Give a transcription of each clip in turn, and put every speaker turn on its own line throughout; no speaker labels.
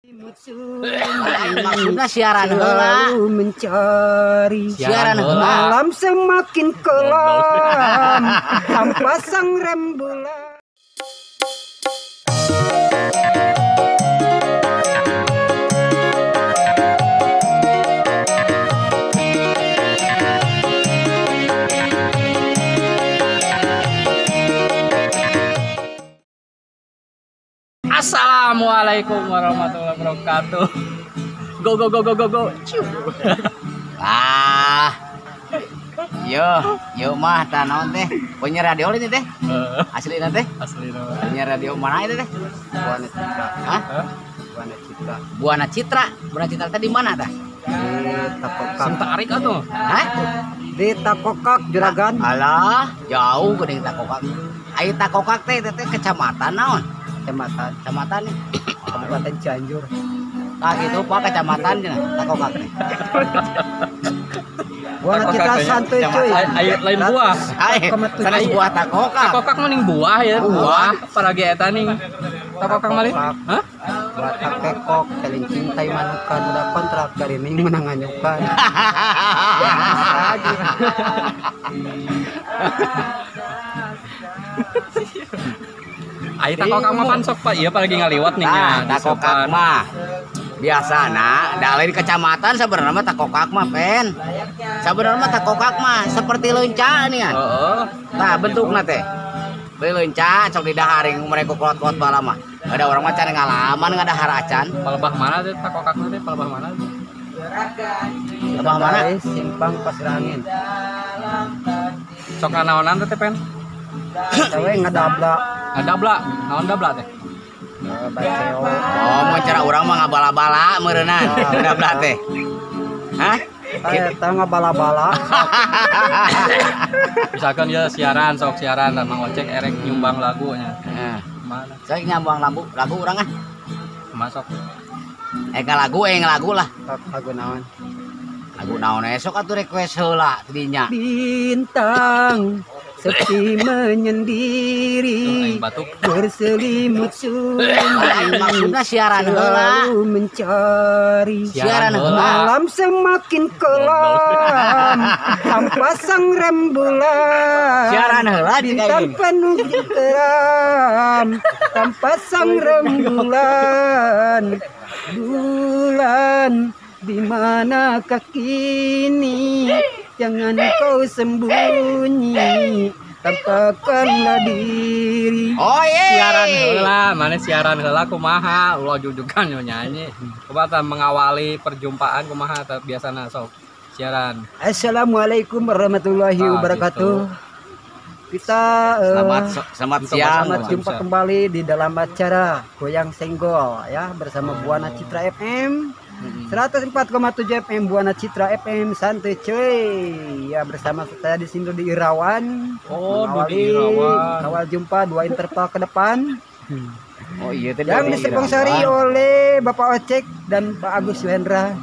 Maksudnya siaran heula
mencari
siaran heula
malam semakin kelam tanpa sang rembulan.
Assalamualaikum warahmatullahi wabarakatuh. Go go go go go go.
Yo mah tah naon teh? Punya radio ini teh? Asli teh?
Asli
Punya radio mana itu teh?
Buana Citra.
Hah?
Buana Citra.
Buana Citra. Buana Citra teh di mana tah?
Di Takokak.
Sentarik atuh.
Hah?
Di Takokak Juragan.
Alah, jauh geuning Takokak. Aya Takokak teh kecamatan naon? Kecamatan nih.
Kabupaten Cianjur.
Tah gitu Pak kecamatan cenah Takokak teh.
Buana Citra santuy cuy.
Aya lain buah.
Sanes buah Takokak.
Takokak mending buah ya, buah paragi eta ning. Takokak mah lain. Hah?
Buat takekok keling cintai manukan udah kontrak dari ning menang anyukan.
Aya Takokak mah pan sok Pak, iya paragi ngaliwat nih nya.
Takokak mah biasana da lain kecamatan sebenarnya mah Takokak mah pen. Sebenarnya mah Takokak mah seperti leunca nih kan.
Heeh.
Nah bentukna teh. Beli leunca sok didaharing mereka kuat-kuat bala mah. Ada orang mah can ngalaman ngadahar acan.
Palebah mana teh Takokak teh? Palebah mana teh?
Lebah mana?
Simpang Pasir Angin.
Sok naonan teh pen?
Cewek ngadabla.
Dabla, naon dabla teh?
Baceo.
Oh mau cara orang mah ngabala-bala meureunna. Dabla teh. Hah?
Eta ngabala-bala.
Misalkan ya siaran, sok siaran dan Mang Ocek erek nyumbang lagunya.
Nah,
Mana?
saya nyambung lagu urang ah.
Masuk.
Lagu lah.
Lagu naon?
Lagu naon esok atuh request heula dinya.
Bintang sepi menyendiri
Aing batuk.
berselimut sunyi
Maksudnya siaran heula.
selalu mencari
Siaran heula.
malam semakin kelam tanpa sang rembulan.
Siaran heula di
Bintang
kayak
penuh keram tanpa sang rembulan. Bulan di manakah kini? Jangan kau sembunyi, tampakkanlah diri.
Oh
Siaran
iya.
heula, mana siaran heula kumaha? Ulah jujugan yo nyanyi. Coba ta mengawali perjumpaan kumaha ta biasana sok siaran.
Assalamualaikum warahmatullahi wabarakatuh. Kita
Selamat siang.
selamat jumpa kembali di dalam acara Goyang Senggol ya bersama Buana Citra FM 104,7 FM Buana Citra FM santai cuy ya bersama saya di sini di Irawan.
Oh,
Mengawali
di Irawan.
Awal jumpa 2 interval ke depan
Oh iya teh.
yang disponsori oleh Bapak Ocek dan Pak Agus Wendra.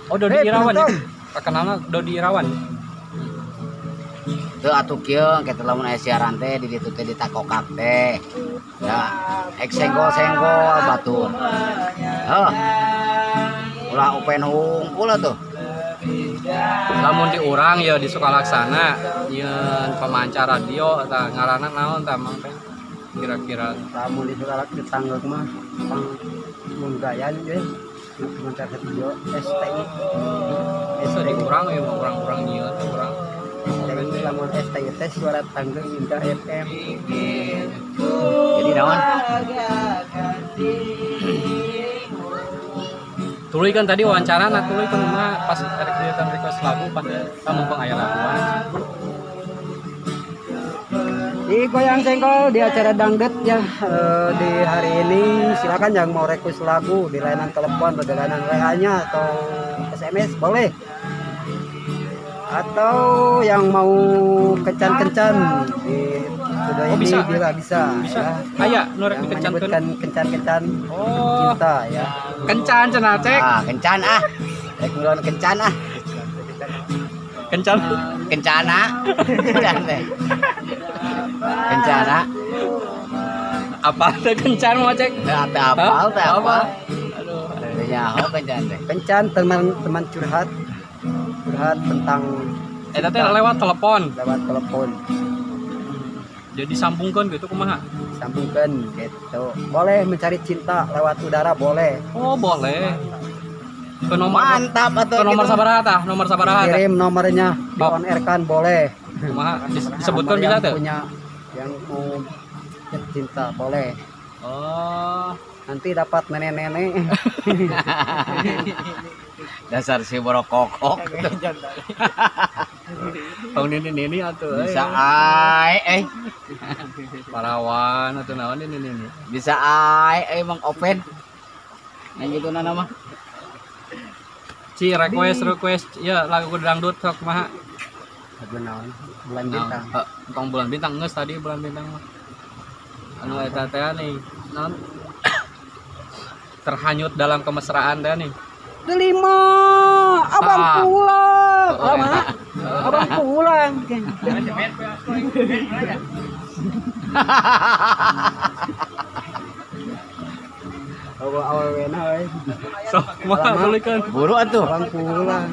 Oh, Dodi Irawan ya. Perkenalna Dodi Irawan.
Tuh atuh kieu kita lamun aya siaran teh di ditu teh di Takokak teh. Ya, ek senggol-senggol batur. Ulah open hungkul tuh.
Lamun di urang ya di Sukalaksana yeun pemancar radio eta ngaranna naon ta Mang Pen? Kira-kira
Lamun di Sukalak di Tanggeng mah pang munggayan ge sementara radio STI.
itu di urang ya mau urang-urang nyeun urang.
STI lamun STI teh suara Tanggeng Indah FM.
Jadi naon?
Tuluy kan tadi wawancara nah tuluy kan mah pas ada kegiatan request lagu pada kamu aya laguan.
Di Goyang Senggol di acara dangdut ya di hari ini silakan yang mau request lagu di layanan telepon atau di layanan WA-nya atau SMS boleh. Atau yang mau kencan-kencan di studio ini
bisa.
bisa ya.
Aya nu rek
Yang
dikencankeun.
menyebutkan kencan-kencan
Oh,
cinta ya.
kencan cenah cek.
Kencan ah. Rek ngulon kencan ah.
Kencan.
Kencana. Kencana.
Apa teh kencan mau cek?
Teh apal teh
Hah?
apa?
Aduh.
Teh nyaho kencan teh.
Kencan teman-teman curhat tentang
Eta teh lewat telepon.
lewat telepon.
Jadi sambungkan gitu kumaha?
Sambungkan gitu. Boleh mencari cinta lewat udara boleh.
Oh, boleh. Ke nomor
Mantap atuh
ke nomor
gitu.
sabaraha tah? Nomor sabaraha tah?
Kirim nomornya di
Oh.
on air kan boleh.
Kumaha? Disebutkan
Nomor
bisa
yang
teh?
punya yang mau cinta boleh.
Oh.
Nanti dapat nenek-nenek.
Dasar si borokokok.
Tong nini atuh.
Bisa ai
Parawan atuh naon ini.
bisa ai Mang Open. Yang gitu nama.
Ci request ya lagu dangdut sok kumaha?
Lagu naon? Bulan bintang.
Tong bulan bintang geus tadi bulan bintang mah. Anu eta teh nih, naon? Terhanyut dalam kemesraan teh nih.
Delima, abang
Ah.
pulang.
Oh,
Lama,
enak.
abang pulang. Awal wena,
Sok kumaha tulikeun?
Buru atuh.
abang pulang.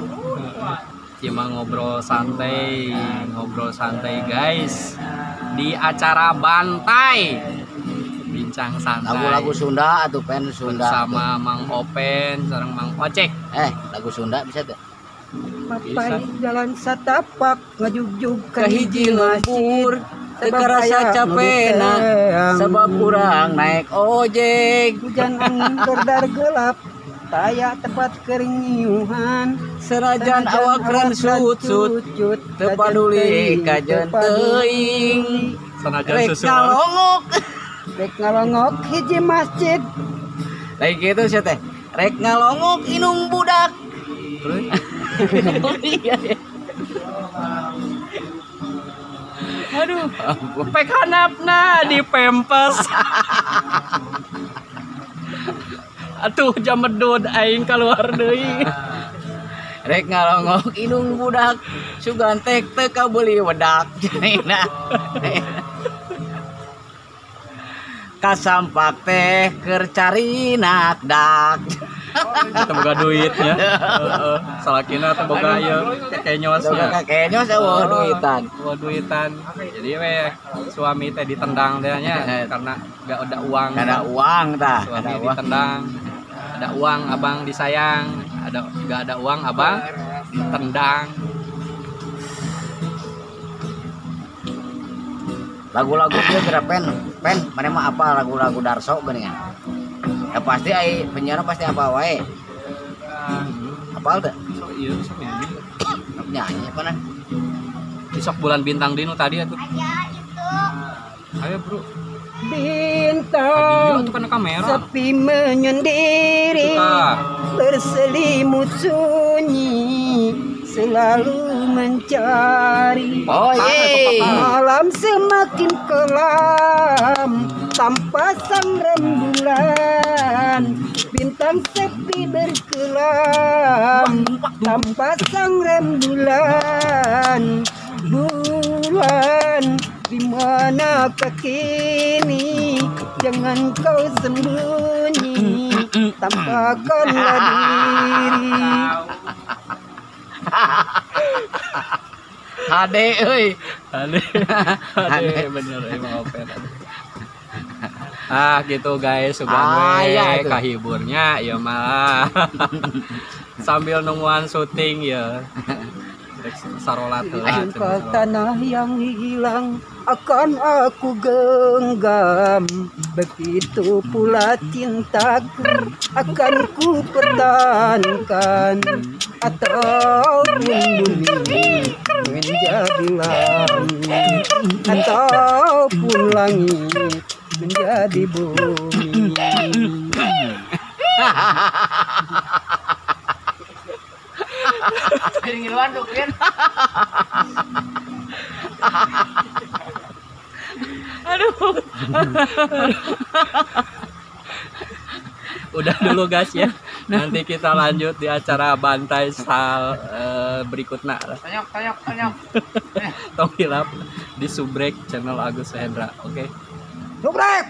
Cuma ngobrol santai guys di acara Bantai bincang santai
Lagu-lagu Sunda atuh pen Sunda.
bersama Mang Open sareng Mang Ocek.
Lagu Sunda bisa tuh.
Mapai jalan satapak ngajugjug
Ke hiji lembur teu karasa capena sebab kurang naik ojek.
hujan angin dordar gelap taya tepat keringiuhan
Serajan awak ren sut-sut teu paduli kajeun teuing.
Sanajan
Rek
susu
ngalongok.
rek ngalongok hiji masjid
Lain gitu sih teh. Rek ngalongok inung budak.
aduh pek handapna di pempes atuh jam medud aing keluar deui.
Rek ngalongok inung budak sugantek teu kabeuli wedak cenina. Kasampak teh keur cari nakdak.
Teu boga duitnya. Heeh. Salakina teu boga ieu kekenyosnya.
Kakeknya saya duitan.
Bawa duitan. Jadi we suami teh ditendang teh nya karena gak ada uang.
Gak ada uang tah.
Suami
Ada uang.
ditendang. Ada uang abang disayang. Gak ada uang abang ditendang.
Lagu-lagu dia kira pen mana mah apa lagu-lagu Darso geuningan. Ya pasti ai penyiar pasti apa wae. Apal teh?
So ieu sok nyanyi.
Nyanyi apa nah?
Besok bulan bintang dinu tadi atuh. Ayo, Bro.
bintang
Aduh, itu kan kamera.
sepi menyendiri
Suka.
berselimut sunyi selalu mencari
Oh iya.
malam semakin kelam tanpa sang rembulan bintang sepi berkelam tanpa sang rembulan bulan di manakah kini jangan kau sembunyi tampakkanlah diri
Hade euy.
Ade bener emang open. Gitu guys, sugan
Ya,
we
tuh.
kahiburnya ya malah sambil nungguan syuting ya. Rek sarolat heula.
Engkau tanah yang hilang akan aku genggam begitu pula cintaku akan ku pertahankan ataupun bumi menjadi langit ataupun langit menjadi bumi.
Piringan tuh, Pin.
Udah dulu guys ya. Nanti kita lanjut di acara Bantai berikutnya.
Tanyok.
Tong hilap di subrek channel Agus Hendra. Oke.
Subrek!